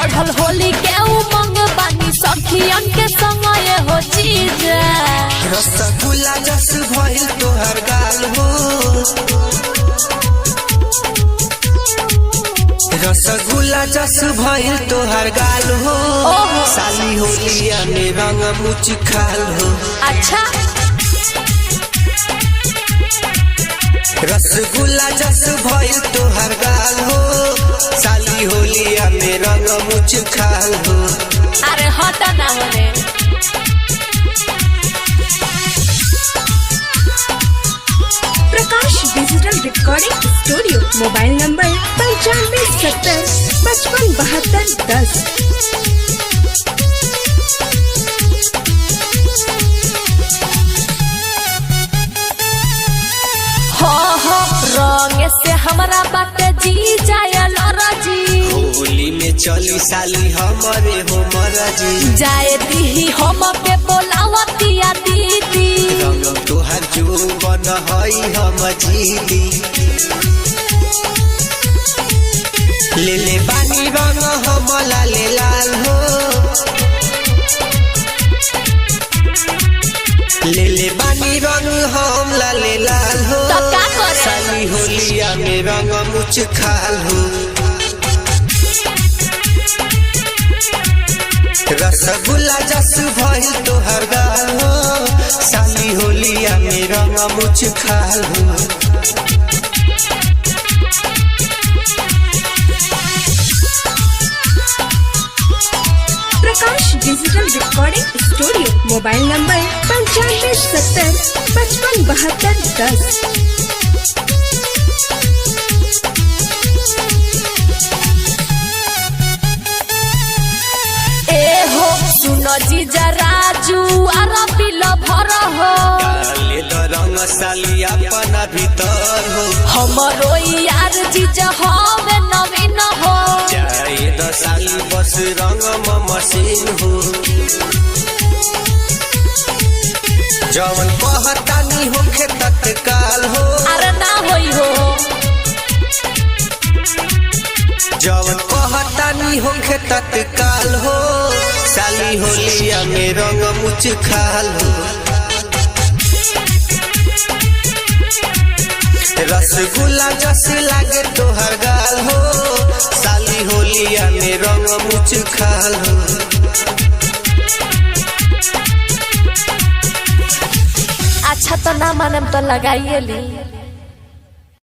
चढ़ल होली के उमंग बानी सखियन के संग ये हो चीज रसगुल्ला जस भइल तोहर गाल हो रसगुल्ला जस भइल तोहर गाल हो साली होलिया में रंग मुच खाल हो। अच्छा रसगुल्ला जस भइल तोहर गाल हो साली होलिया में रंग मुच खाल हो। अरे हटा ना होने Prakash digital recording studio mobile number 9570557210। रंग से हमारा बात जी जायल राजी होली में चली साली हमारे हो मराजी जाए दी हम पे बोलावतिया दीदी रंग तोहर जो बन हई हम जीदी ले ले बानी रंग हम लाले लाल हो ले ले बानी रंग हम लाले लाल हो तो का करे साली होलिया में रंग मुच खाल हो। रसगुल्ला जस भइल तोहर गाल हो साली होलिया में रंग मुच खाल हो। Prakash digital recording studio mobile number 9570557210। सुनो जीजा राजू आरा पिलो भर हो डाले द रंग साली अपना भीतर हो हमरो यार जीजा हवे नवीन हो जाए द साली बस रंग मशीन हो जवन कहतानी होखे तत्काल हो अरे ना होई हो जवन कहतानी होखे तत्काल हो साली होलिया में रंग मुच खाल हो। रसगुल्ला जस लागे तोहर गाल हो साली होलिया में रंग मुच खाल हो। अच्छा तो ना मानम तो लगाइए ली।